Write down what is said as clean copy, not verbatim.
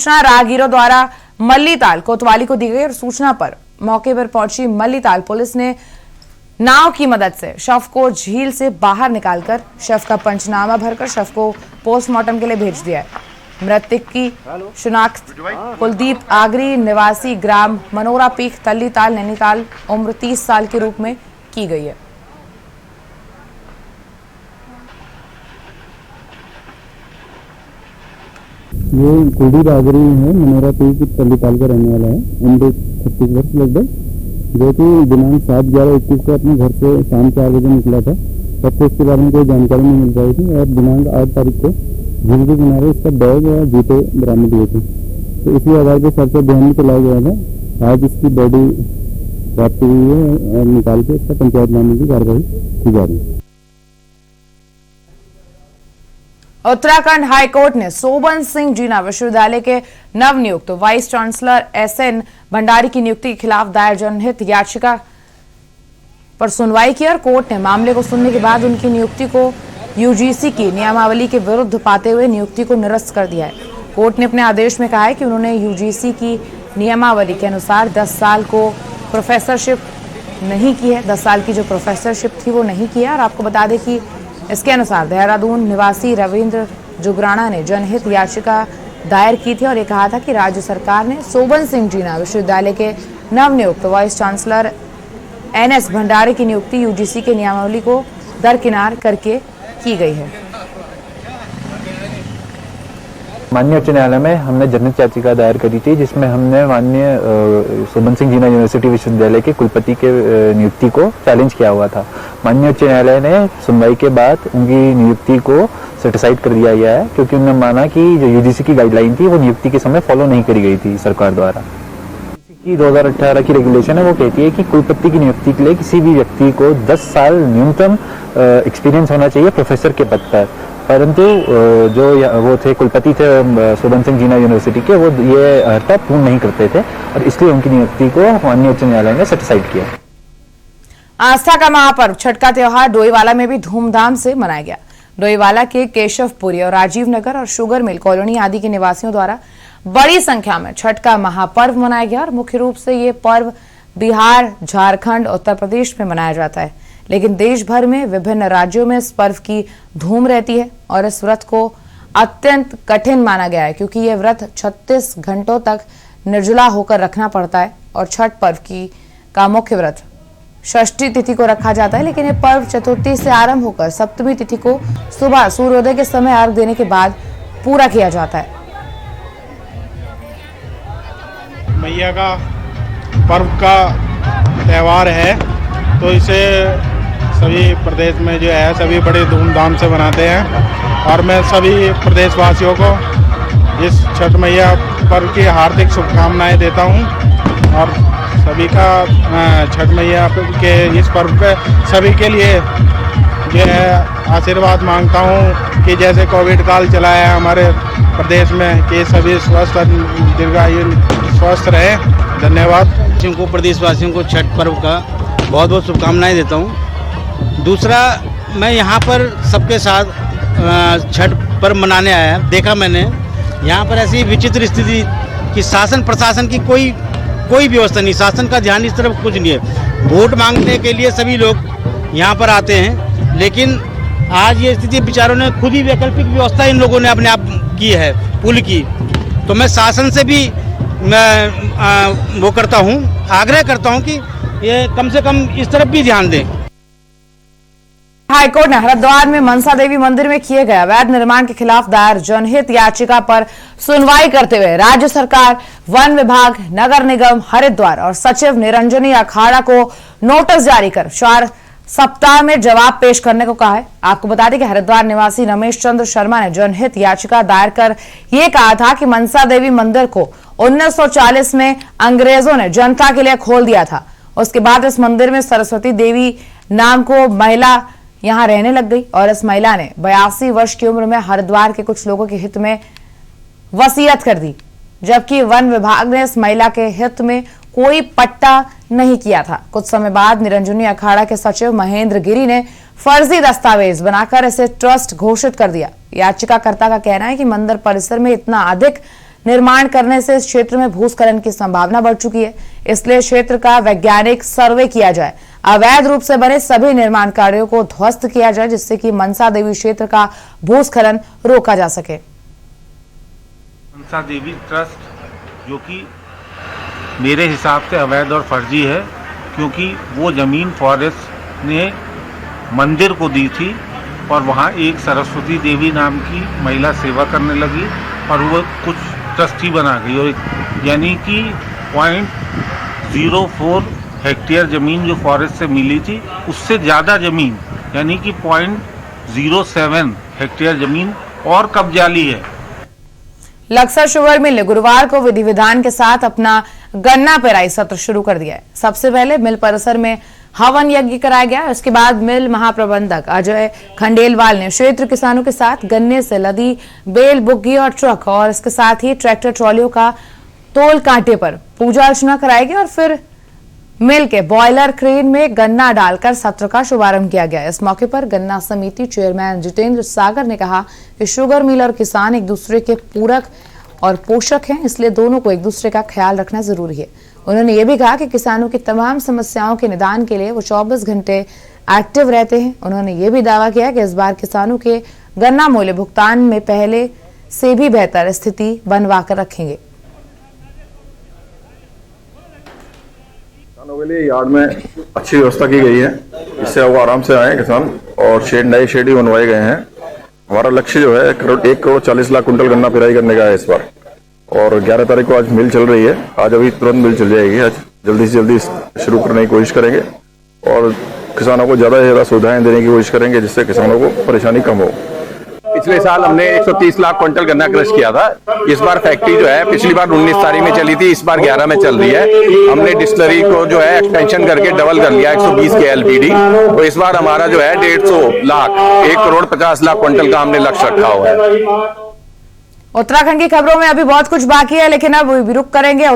सूचना राहगीरों द्वारा मल्लीताल कोतवाली को दी गई और सूचना पर मौके पर पहुंची मल्लीताल पुलिस ने नाव की मदद से शव को झील से बाहर निकालकर शव का पंचनामा भरकर शव को पोस्टमार्टम के लिए भेज दिया है। मृतक की शिनाख्त कुलदीप आगरी निवासी ग्राम मनोरा पीख तल्लीताल नैनीताल उम्र 30 साल के रूप में की गई है। ये कुलदीप आगरी है, मनोरा पीख तल्लीताल का रहने वाला है। उम्र 36 वर्ष लगभग, जो कि दिनांक 7/11/21 को अपने घर से शाम 4 बजे निकला था। तब से इसके बारे में कोई जानकारी नहीं मिल पाई थी और दिनांक 8 तारीख को झील के किनारे इसका बैग और जूते बरामद हुए थे। तो इसी आधार पर सबसे अभियान में चलाया गया था। आज इसकी बॉडी प्राप्त हुई है और निकाल के इसका पंचायत लाने की कार्रवाई की जा रही है। उत्तराखंड हाईकोर्ट ने सोबन सिंह जीना विश्वविद्यालय के नवनियुक्त वाइस चांसलर एसएन भंडारी की नियुक्ति के खिलाफ दायर जनहित याचिका पर सुनवाई की और कोर्ट ने मामले को सुनने के बाद उनकी नियुक्ति को यूजीसी की नियमावली के विरुद्ध पाते हुए नियुक्ति को निरस्त कर दिया है। कोर्ट ने अपने आदेश में कहा है कि उन्होंने यूजीसी की नियमावली के अनुसार 10 साल को प्रोफेसरशिप नहीं की है। 10 साल की जो प्रोफेसरशिप थी वो नहीं की है। और आपको बता दें कि इसके अनुसार देहरादून निवासी रविंद्र जुगराना ने जनहित याचिका दायर की थी और ये कहा था कि राज्य सरकार ने सोबन सिंह जीना विश्वविद्यालय के नवनियुक्त वाइस चांसलर एनएस भंडारी की नियुक्ति यूजीसी के नियमावली को दरकिनार करके की गई है। माननीय उच्च न्यायालय में हमने जनहित याचिका दायर करी थी, जिसमें हमने माननीय सोबन सिंह जीना यूनिवर्सिटी विश्वविद्यालय के कुलपति के नियुक्ति को चैलेंज किया हुआ था। माननीय उच्च न्यायालय ने सुनवाई के बाद उनकी नियुक्ति को सेटिसाइड कर दिया गया है, क्योंकि उन्होंने माना कि जो यूजीसी की गाइडलाइन थी वो नियुक्ति के समय फॉलो नहीं करी गई थी सरकार द्वारा। की 2018 की रेगुलेशन है, वो कहती है कि कुलपति की नियुक्ति के लिए किसी भी व्यक्ति को 10 साल न्यूनतम एक्सपीरियंस होना चाहिए प्रोफेसर के पद पर। परंतु जो वो थे कुलपति थे सोबन सिंह जीना यूनिवर्सिटी के, वो ये अर्हता पूर्ण नहीं करते थे और इसलिए उनकी नियुक्ति को माननीय उच्च न्यायालय ने सेटिसाइड किया। आस्था का महापर्व छठ का त्योहार डोईवाला में भी धूमधाम से मनाया गया। डोईवाला के केशवपुरी और राजीव नगर और शुगर मिल कॉलोनी आदि के निवासियों द्वारा बड़ी संख्या में छठ का महापर्व मनाया गया और मुख्य रूप से ये पर्व बिहार, झारखंड, उत्तर प्रदेश में मनाया जाता है, लेकिन देश भर में विभिन्न राज्यों में इस पर्व की धूम रहती है और इस व्रत को अत्यंत कठिन माना गया है, क्योंकि यह व्रत 36 घंटों तक निर्जला होकर रखना पड़ता है और छठ पर्व का मुख्य व्रत षष्ठी तिथि को रखा जाता है, लेकिन यह पर्व चतुर्थी से आरंभ होकर सप्तमी तिथि को सुबह सूर्योदय के समय अर्घ देने के बाद पूरा किया जाता है। मैया का पर्व का त्यौहार है, तो इसे सभी प्रदेश में जो है सभी बड़े धूमधाम से मनाते हैं और मैं सभी प्रदेशवासियों को इस छठ मैया पर्व की हार्दिक शुभकामनाएं देता हूं और सभी का छठ मैया के इस पर्व पे सभी के लिए जो है आशीर्वाद मांगता हूं कि जैसे कोविड काल चला है हमारे प्रदेश में, कि सभी स्वस्थ दीर्घायु स्वस्थ रहे। धन्यवाद। को प्रदेशवासियों को छठ पर्व का बहुत बहुत शुभकामनाएं देता हूं। दूसरा, मैं यहाँ पर सबके साथ छठ पर्व मनाने आया, देखा मैंने यहाँ पर ऐसी विचित्र स्थिति कि शासन प्रशासन की कोई व्यवस्था नहीं, शासन का ध्यान इस तरफ कुछ नहीं है। वोट मांगने के लिए सभी लोग यहाँ पर आते हैं, लेकिन आज ये स्थिति बेचारों ने खुद ही वैकल्पिक व्यवस्था इन लोगों ने अपने आप की है पुल की। तो मैं शासन से भी मैं वो करता हूँ, आग्रह करता हूँ कि ये कम से कम इस तरफ भी ध्यान दें। हाईकोर्ट ने हरिद्वार में मनसा देवी मंदिर में किए गए अवैध निर्माण के खिलाफ दायर जनहित याचिका पर सुनवाई करते हुए राज्य सरकार, वन विभाग, नगर निगम हरिद्वार और सचिव निरंजनी अखाड़ा को नोटिस जारी कर 4 सप्ताह में जवाब पेश करने को कहा है। आपको बता दें कि हरिद्वार निवासी रमेश चंद्र शर्मा ने जनहित याचिका दायर कर यह कहा था कि मनसा देवी मंदिर को 1940 में अंग्रेजों ने जनता के लिए खोल दिया था। उसके बाद इस मंदिर में सरस्वती देवी नाम को महिला यहां रहने लग गई और इस महिला ने 82 वर्ष की उम्र में हरिद्वार के कुछ लोगों के हित में वसीयत कर दी, जबकि वन विभाग ने इस महिला के हित में कोई पट्टा नहीं किया था। कुछ समय बाद निरंजनी अखाड़ा के सचिव महेंद्र गिरी ने फर्जी दस्तावेज बनाकर इसे ट्रस्ट घोषित कर दिया। याचिकाकर्ता का कहना है कि मंदिर परिसर में इतना अधिक निर्माण करने से इस क्षेत्र में भूस्खलन की संभावना बढ़ चुकी है। इसलिए क्षेत्र का वैज्ञानिक सर्वे किया जाए, अवैध रूप से बने सभी निर्माण कार्यों को ध्वस्त किया जाए, जिससे कि मनसा देवी क्षेत्र का भूस्खलन रोका जा सके। मनसा देवी ट्रस्ट जो कि मेरे हिसाब से अवैध और फर्जी है, क्योंकि वो जमीन फॉरेस्ट ने मंदिर को दी थी और वहाँ एक सरस्वती देवी नाम की महिला सेवा करने लगी और वो कुछ ट्रस्टी बना गई, और यानी कि 0.04 हेक्टेयर ज़मीन जो फॉरेस्ट से मिली थी उससे ज़्यादा ज़मीन यानी कि 0.07 हेक्टेयर ज़मीन और कब्जा ली है। लक्सर शुगर मिल ने गुरुवार को विधि विधान के साथ अपना गन्ना पेराई सत्र शुरू कर दिया है। सबसे पहले मिल परिसर में हवन यज्ञ कराया गया। उसके बाद मिल महाप्रबंधक अजय खंडेलवाल ने क्षेत्र किसानों के साथ गन्ने से लदी बेल, बुग्गी और ट्रक और इसके साथ ही ट्रैक्टर ट्रॉलियों का तोल कांटे पर पूजा अर्चना कराई गई और फिर मिल के बॉयलर क्रेन में गन्ना डालकर सत्र का शुभारंभ किया गया। इस मौके पर गन्ना समिति चेयरमैन जितेंद्र सागर ने कहा कि शुगर मिल और किसान एक दूसरे के पूरक और पोषक हैं, इसलिए दोनों को एक दूसरे का ख्याल रखना जरूरी है। उन्होंने ये भी कहा कि किसानों की तमाम समस्याओं के निदान के लिए वो 24 घंटे एक्टिव रहते हैं। उन्होंने ये भी दावा किया कि इस बार किसानों के गन्ना मूल्य भुगतान में पहले से भी बेहतर स्थिति बनवा कर रखेंगे। किसानों के लिए यार्ड में अच्छी व्यवस्था की गई है, इससे वो आराम से आए किसान, और नए शेड ही बनवाए गए हैं। हमारा लक्ष्य जो है 1 करोड़ 40 लाख कुंटल गन्ना पेराई करने का है इस बार, और 11 तारीख को आज मिल चल रही है। आज अभी तुरंत मिल चल जाएगी, आज जल्दी से जल्दी शुरू करने की कोशिश करेंगे और किसानों को ज़्यादा से ज़्यादा सुविधाएं देने की कोशिश करेंगे, जिससे किसानों को परेशानी कम हो। पिछले साल हमने 130 लाख क्विंटल गन्ना क्रश किया था। इस बार फैक्ट्री जो है पिछली बार 19 तारीख में चली थी, इस बार 11 में चल रही है। हमने डिस्टिलरी को जो है एक्सटेंशन करके डबल कर लिया 120 के एलपीडी, तो इस बार हमारा जो है 150 लाख 1 करोड़ 50 लाख क्विंटल का हमने लक्ष्य रखा हुआ है। उत्तराखंड की खबरों में अभी बहुत कुछ बाकी है, लेकिन अब रुक करेंगे।